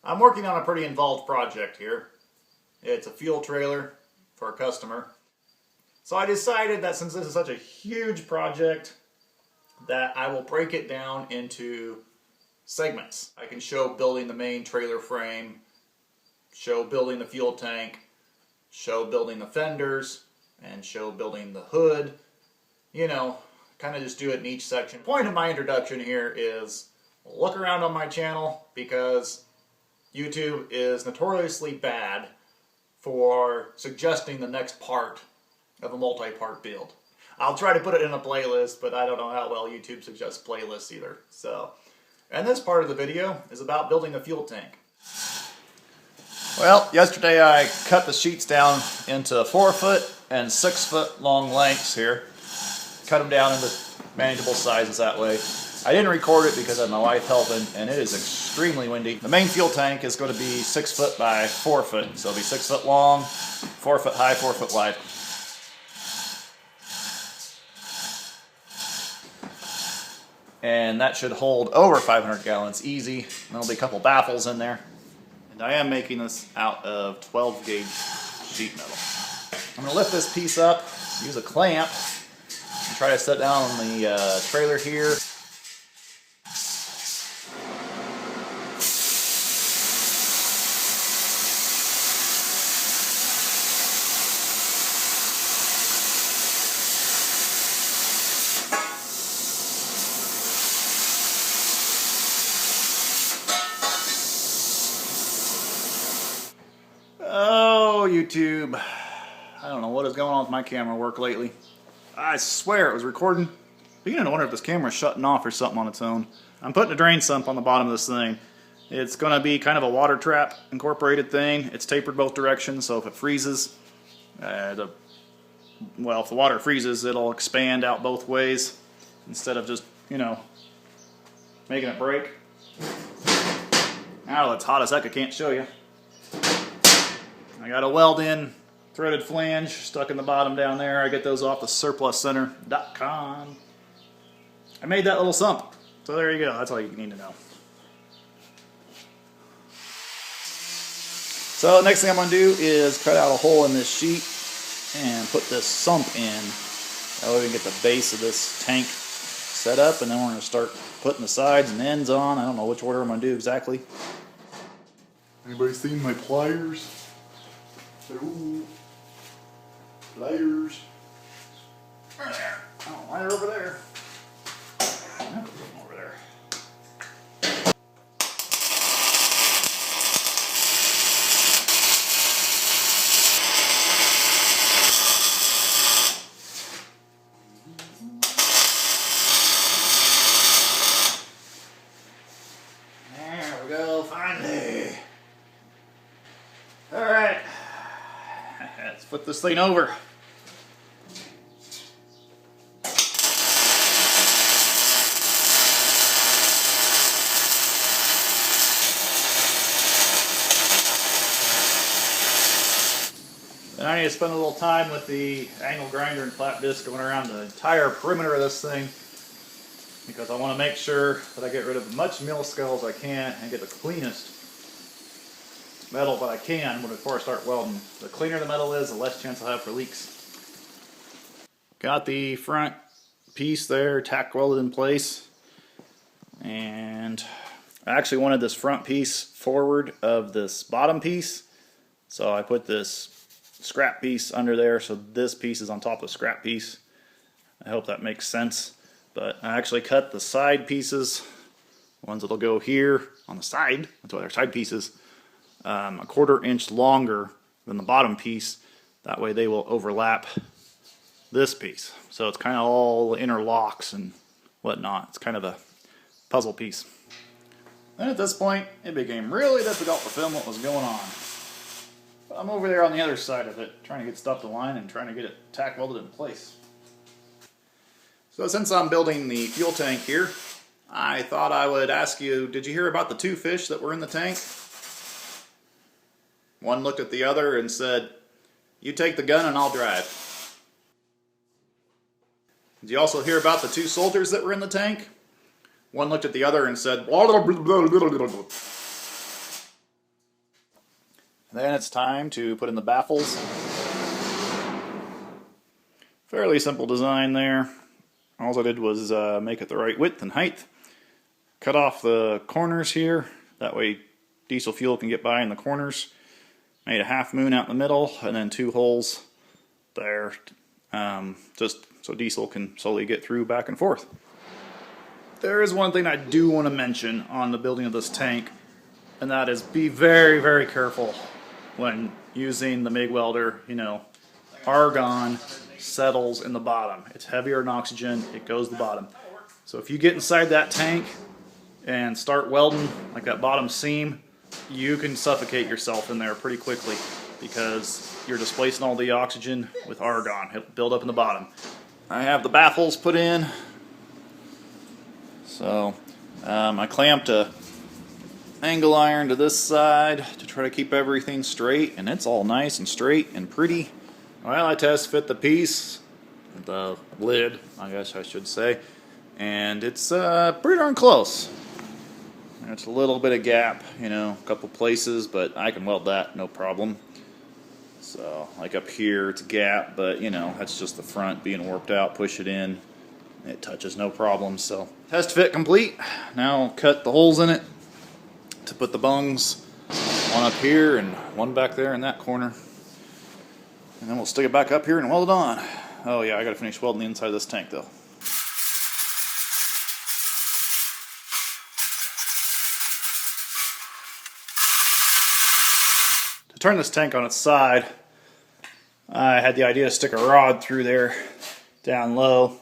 I'm working on a pretty involved project here. It's a fuel trailer for a customer. So I decided that since this is such a huge project, that I will break it down into segments. I can show building the main trailer frame, show building the fuel tank, show building the fenders, and show building the hood. You know, kind of just do it in each section. The point of my introduction here is look around on my channel, because YouTube is notoriously bad for suggesting the next part of a multi-part build. I'll try to put it in a playlist, but I don't know how well YouTube suggests playlists either. So, and this part of the video is about building the fuel tank. Well, yesterday I cut the sheets down into 4-foot and 6-foot long lengths here. Cut them down into manageable sizes that way. I didn't record it because I had my wife helping, and it is extremely windy. The main fuel tank is going to be 6 foot by 4 foot, so it'll be 6 foot long, 4 foot high, 4 foot wide. And that should hold over 500 gallons easy. There'll be a couple baffles in there. And I am making this out of 12 gauge sheet metal. I'm going to lift this piece up, use a clamp, and try to set down on the trailer here. Oh, YouTube. I don't know what is going on with my camera work lately. I swear it was recording. Beginning to wonder if this camera's shutting off or something on its own. I'm putting a drain sump on the bottom of this thing. It's going to be kind of a water trap incorporated thing. It's tapered both directions, so if it freezes, if the water freezes, it'll expand out both ways instead of just, you know, making it break. Now it's hot as heck, I can't show you. I got a weld-in threaded flange stuck in the bottom down there. I get those off the surpluscenter.com. I made that little sump. So there you go. That's all you need to know. So the next thing I'm going to do is cut out a hole in this sheet and put this sump in. That way we can get the base of this tank set up, and then we're going to start putting the sides and ends on. I don't know which order I'm going to do exactly. Anybody seen my pliers? Ooh, pliers. There. Oh, right over there. Over there. There we go, finally. All right. Let's flip this thing over. And I need to spend a little time with the angle grinder and flat disc going around the entire perimeter of this thing, because I want to make sure that I get rid of as much mill scale as I can and get the cleanest metal that I can before I start welding. The cleaner the metal is, the less chance I'll have for leaks. Got the front piece there tack welded in place, and I actually wanted this front piece forward of this bottom piece, so I put this scrap piece under there, so this piece is on top of the scrap piece. I hope that makes sense. But I actually cut the side pieces, ones that'll go here on the side, that's why they're side pieces, a 1/4 inch longer than the bottom piece. That way they will overlap this piece. So it's kind of all interlocks and whatnot. It's kind of a puzzle piece. And at this point, it became really difficult to film what was going on. But I'm over there on the other side of it, trying to get stuff to line and trying to get it tack welded in place. So since I'm building the fuel tank here, I thought I would ask you, did you hear about the 2 fish that were in the tank? One looked at the other and said, "You take the gun and I'll drive." Did you also hear about the 2 soldiers that were in the tank? One looked at the other and said, "Blah, blah, blah, blah, blah, blah." Then it's time to put in the baffles. Fairly simple design there. All I did was make it the right width and height. Cut off the corners here. That way diesel fuel can get by in the corners. Made a half moon out in the middle and then 2 holes there. Just so diesel can slowly get through back and forth. There is one thing I do want to mention on the building of this tank, and that is be very, very careful when using the MIG welder. You know, argon settles in the bottom. It's heavier than oxygen, it goes to the bottom. So if you get inside that tank and start welding like that bottom seam, you can suffocate yourself in there pretty quickly because you're displacing all the oxygen with argon. It'll build up in the bottom. I have the baffles put in. So I clamped a angle iron to this side to try to keep everything straight, and it's all nice and straight and pretty. Well, I test fit the piece, the lid, I guess I should say, and it's pretty darn close. There's a little bit of gap, you know, a couple places, but I can weld that, no problem. So, like up here, it's a gap, but you know, that's just the front being warped out. Push it in, it touches, no problem. So, test fit complete. Now I'll cut the holes in it to put the bungs, one up here and one back there in that corner. And then we'll stick it back up here and weld it on. Oh yeah, I gotta finish welding the inside of this tank though. To turn this tank on its side, I had the idea to stick a rod through there down low,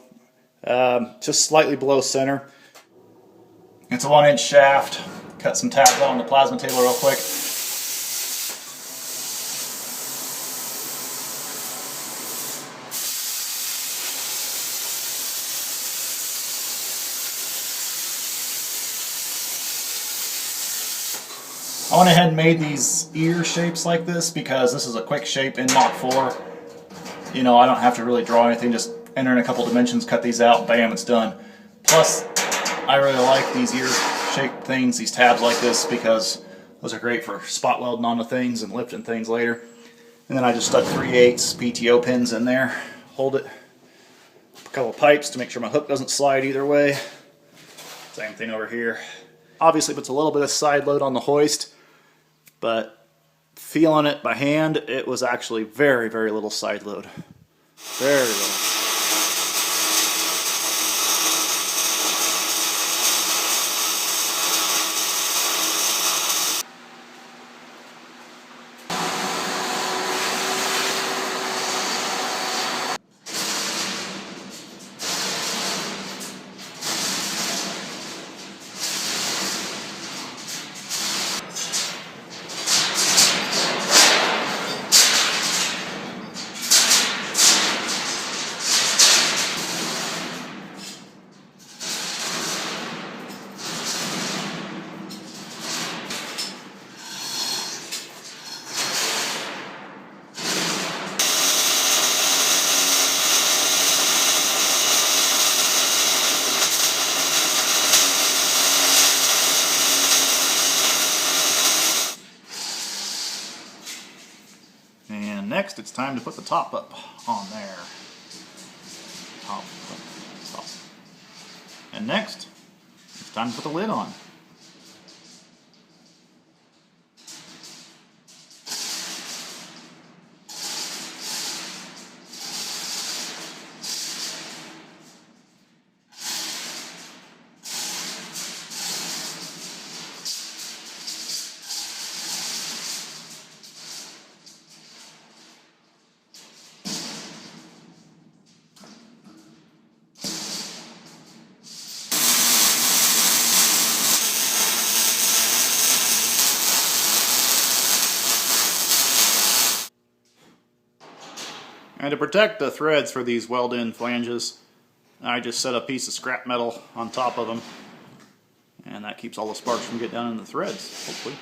just slightly below center. It's a 1-inch shaft. Cut some tabs out on the plasma table real quick. I went ahead and made these ear shapes like this because this is a quick shape in Mach 4. You know, I don't have to really draw anything, just enter in a couple dimensions, cut these out, bam, it's done. Plus, I really like these ear shaped things, these tabs like this, because those are great for spot welding onto things and lifting things later. And then I just stuck 3/8 PTO pins in there, hold it, a couple of pipes to make sure my hook doesn't slide either way. Same thing over here. Obviously puts a little bit of side load on the hoist, but feeling it by hand, it was actually very, very little side load. Very little. And next it's time to put the top up on there. Top. And next, it's time to put the lid on. And to protect the threads for these weld-in flanges, I just set a piece of scrap metal on top of them, and that keeps all the sparks from getting down in the threads, hopefully.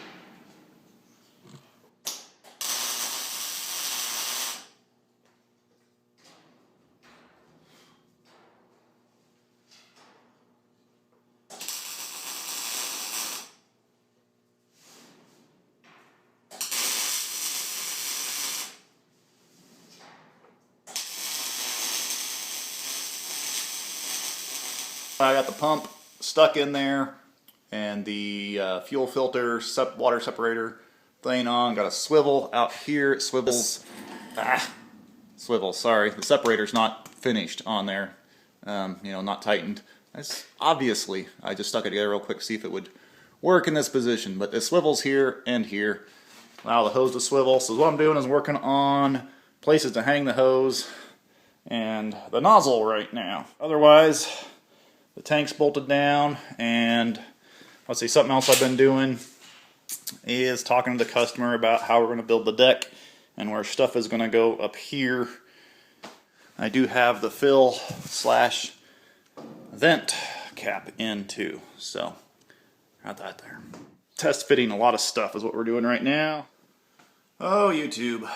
I got the pump stuck in there and the fuel filter water separator thing on. Got a swivel out here. It swivels. Swivel, sorry. The separator's not finished on there. Not tightened. Obviously, I just stuck it together real quick to see if it would work in this position. But it swivels here and here. Allow the hose to swivel. So what I'm doing is working on places to hang the hose and the nozzle right now. Otherwise, the tank's bolted down, and let's see, something else I've been doing is talking to the customer about how we're going to build the deck and where stuff is going to go up here. I do have the fill / vent cap in too, so got that there. Test fitting a lot of stuff is what we're doing right now. Oh, YouTube.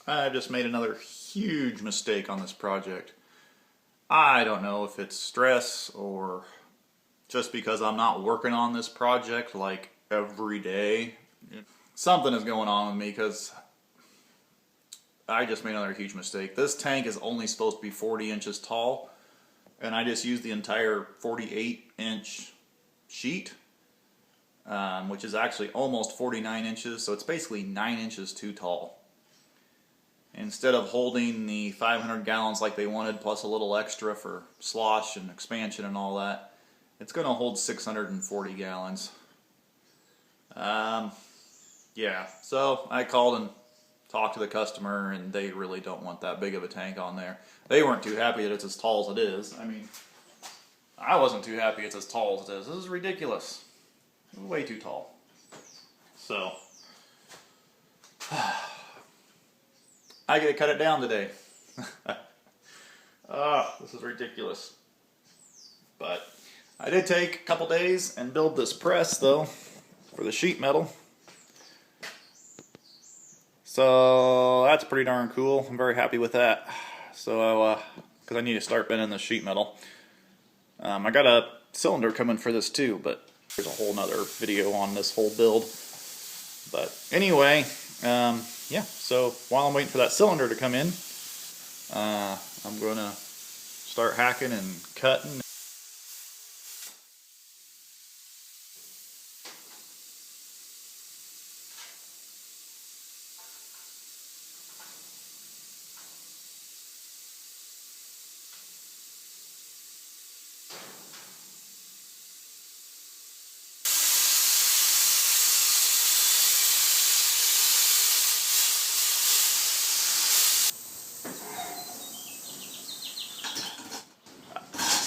I just made another huge mistake on this project. I don't know if it's stress or just because I'm not working on this project like every day. Something is going on with me because I just made another huge mistake. This tank is only supposed to be 40 inches tall, and I just used the entire 48-inch sheet, which is actually almost 49 inches, so it's basically 9 inches too tall. Instead of holding the 500 gallons like they wanted, plus a little extra for slosh and expansion and all that, it's going to hold 640 gallons. Yeah, so I called and talked to the customer, and they really don't want that big of a tank on there. They weren't too happy that it's as tall as it is. I mean, I wasn't too happy it's as tall as it is. This is ridiculous. Way too tall. So, I get to cut it down today. This is ridiculous. But I did take a couple days and build this press, though, for the sheet metal. So that's pretty darn cool. I'm very happy with that. So, because I need to start bending the sheet metal. I got a cylinder coming for this too, but there's a whole nother video on this whole build. But anyway, yeah, so while I'm waiting for that cylinder to come in, I'm going to start hacking and cutting.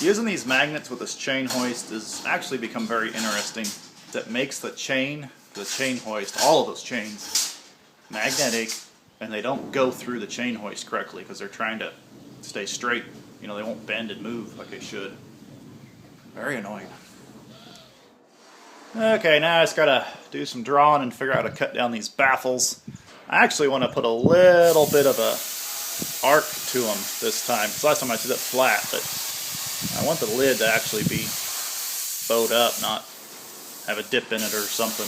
Using these magnets with this chain hoist has actually become very interesting. That makes the chain hoist, all of those chains, magnetic, and they don't go through the chain hoist correctly because they're trying to stay straight. They won't bend and move like they should. Very annoying. Okay, now I just gotta do some drawing and figure out how to cut down these baffles. I actually want to put a little bit of a arc to them this time. Because last time I did it flat, but I want the lid to actually be bowed up, not have a dip in it or something.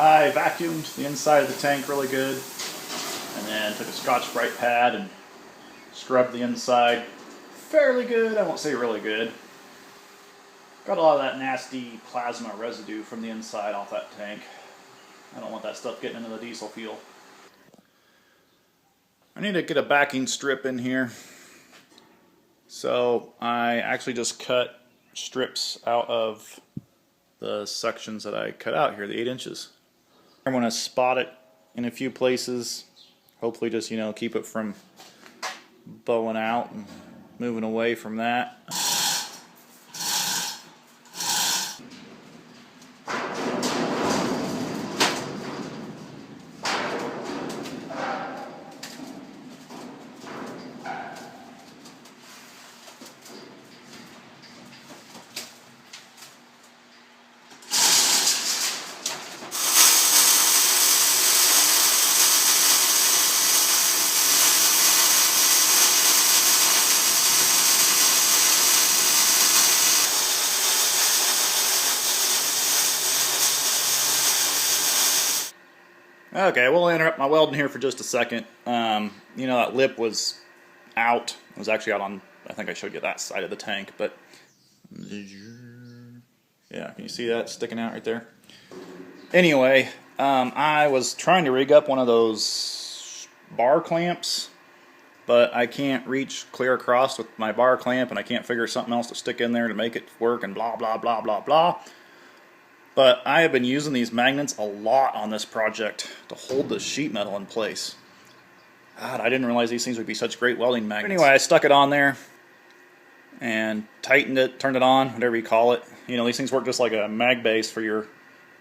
I vacuumed the inside of the tank really good, and then took a Scotch-Brite pad and scrubbed the inside fairly good. I won't say really good. Got a lot of that nasty plasma residue from the inside off that tank. I don't want that stuff getting into the diesel fuel. I need to get a backing strip in here. So I actually just cut strips out of the sections that I cut out here, the 8 inches. I'm going to spot it in a few places. Hopefully just, keep it from bowing out and moving away from that. Okay, we'll interrupt my welding here for just a second. That lip was out. It was actually out on I think I showed you that side of the tank, but yeah, can you see that sticking out right there? Anyway, I was trying to rig up one of those bar clamps, but I can't reach clear across with my bar clamp, and I can't figure something else to stick in there to make it work, and blah, blah, blah, blah, blah. But I have been using these magnets a lot on this project to hold the sheet metal in place. God, I didn't realize these things would be such great welding magnets. Anyway, I stuck it on there and tightened it, turned it on, whatever you call it. You know, these things work just like a mag base for your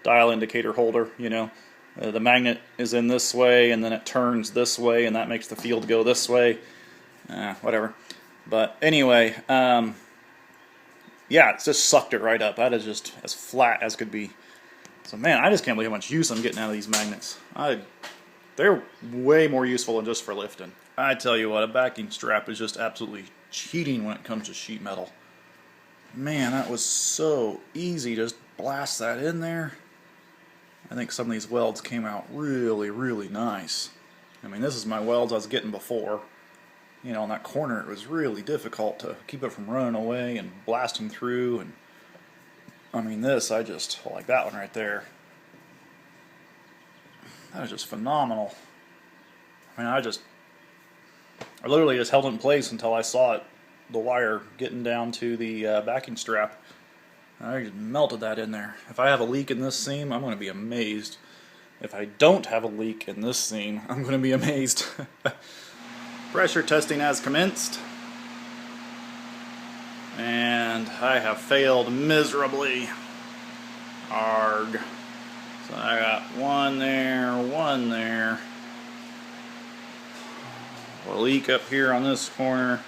dial indicator holder, you know. The magnet is in this way, and then it turns this way, and that makes the field go this way. Whatever. But anyway, yeah, it's just sucked it right up. That is just as flat as could be. So man, I just can't believe how much use I'm getting out of these magnets. They're way more useful than just for lifting. I tell you what, a backing strap is just absolutely cheating when it comes to sheet metal. Man, that was so easy. Just blast that in there. I think some of these welds came out really, really nice. I mean, this is my welds I was getting before. You know, in that corner it was really difficult to keep it from running away and blasting through. And I mean, this, I just like that one right there. That was just phenomenal. I mean, I literally just held it in place until I saw it, the wire getting down to the backing strap. I just melted that in there. If I have a leak in this seam, I'm going to be amazed. If I don't have a leak in this seam, I'm going to be amazed. Pressure testing has commenced. And I have failed miserably. Arg. So I got one there, a leak up here on this corner,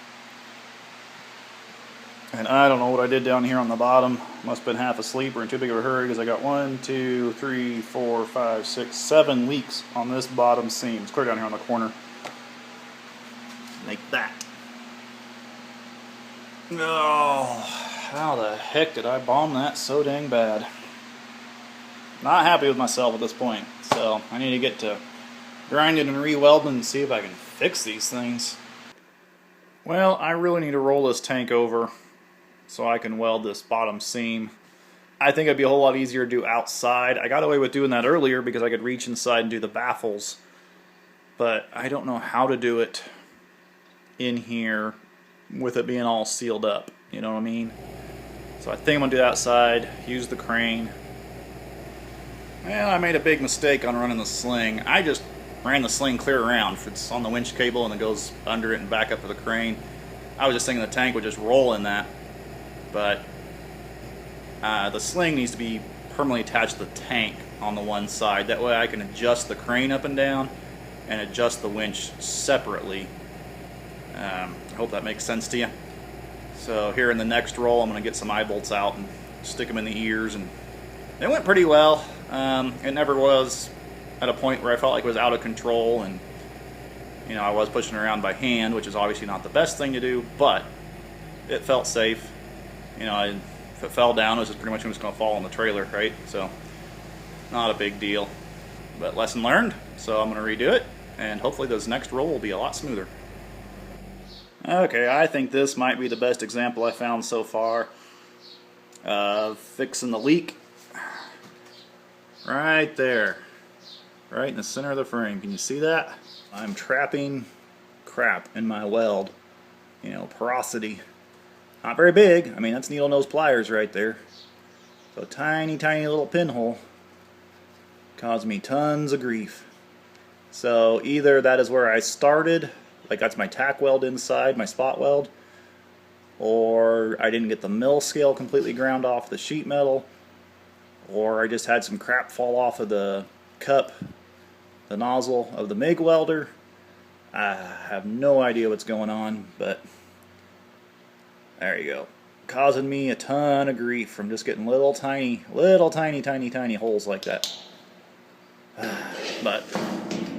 and I don't know what I did down here on the bottom. Must have been half asleep or in too big of a hurry, because I got 1, 2, 3, 4, 5, 6, 7 leaks on this bottom seam. It's clear down here on the corner. Like that. Oh, how the heck did I bomb that so dang bad? Not happy with myself at this point, so I need to get to grinding and re-welding and see if I can fix these things. Well, I really need to roll this tank over so I can weld this bottom seam. I think it'd be a whole lot easier to do outside. I got away with doing that earlier because I could reach inside and do the baffles, but I don't know how to do it in here with it being all sealed up, you know what I mean? So I think I'm going to do it outside, use the crane. Well, I made a big mistake on running the sling. I just ran the sling clear around. It's on the winch cable and it goes under it and back up to the crane. I was just thinking the tank would just roll in that, but the sling needs to be permanently attached to the tank on the one side. That way I can adjust the crane up and down and adjust the winch separately. I hope that makes sense to you. So here in the next roll, I'm going to get some eye bolts out and stick them in the ears, and it went pretty well. It never was at a point where I felt like it was out of control, and you know, I was pushing around by hand, which is obviously not the best thing to do, but it felt safe. You know, if it fell down, it was just pretty much just going to fall on the trailer, right? So not a big deal, but lesson learned. So I'm going to redo it, and hopefully this next roll will be a lot smoother. Okay, I think this might be the best example I found so far of fixing the leak. Right there, right in the center of the frame. Can you see that? I'm trapping crap in my weld. You know, porosity. Not very big. I mean, that's needle nose pliers right there. So tiny, tiny little pinhole caused me tons of grief. So either that is where I started, like that's my tack weld inside, my spot weld, or I didn't get the mill scale completely ground off the sheet metal, or I just had some crap fall off of the cup, the nozzle of the MIG welder. I have no idea what's going on, but there you go. Causing me a ton of grief from just getting little tiny holes like that. But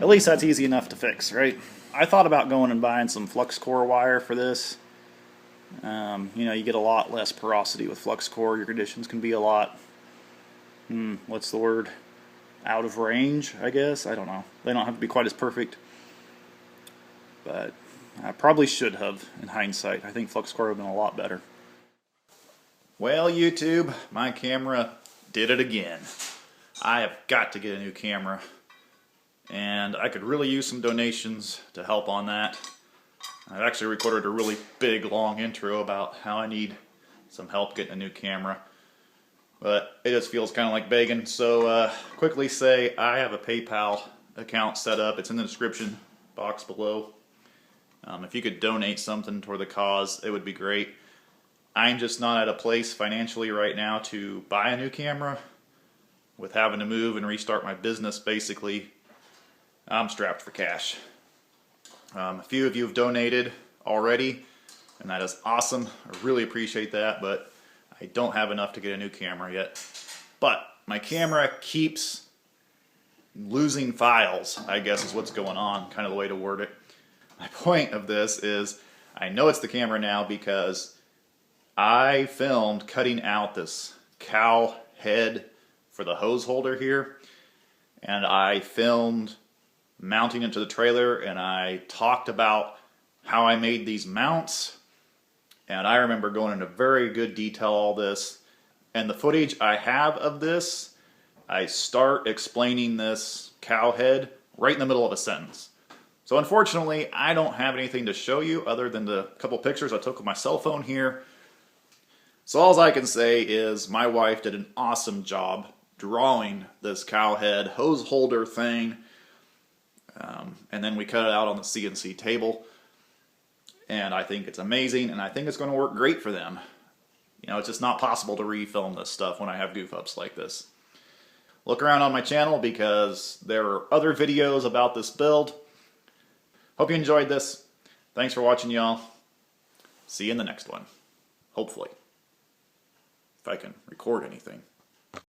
at least that's easy enough to fix, right? I thought about going and buying some flux core wire for this. You know, you get a lot less porosity with flux core. Your conditions can be a lot, what's the word? Out of range, I guess. I don't know. They don't have to be quite as perfect. But I probably should have, in hindsight. I think flux core would have been a lot better. Well, YouTube, my camera did it again. I have got to get a new camera, and I could really use some donations to help on that. I've actually recorded a really big, long intro about how I need some help getting a new camera, but it just feels kind of like begging. So quickly say I have a PayPal account set up. It's in the description box below. If you could donate something toward the cause, it would be great. I'm just not at a place financially right now to buy a new camera. With having to move and restart my business, basically, I'm strapped for cash. A few of you have donated already, and that is awesome. I really appreciate that, but I don't have enough to get a new camera yet. But my camera keeps losing files, I guess is what's going on, kind of the way to word it. My point of this is, I know it's the camera now because I filmed cutting out this cow head for the hose holder here, and I filmed mounting into the trailer, and I talked about how I made these mounts, and I remember going into very good detail all this, and the footage I have of this, I start explaining this cow head right in the middle of a sentence. So unfortunately, I don't have anything to show you other than the couple pictures I took with my cell phone here. So all I can say is my wife did an awesome job drawing this cow head hose holder thing, and then we cut it out on the CNC table, and I think it's amazing, and I think it's going to work great for them. You know, it's just not possible to refilm this stuff when I have goof-ups like this. Look around on my channel because there are other videos about this build. Hope you enjoyed this. Thanks for watching, y'all. See you in the next one. Hopefully. If I can record anything.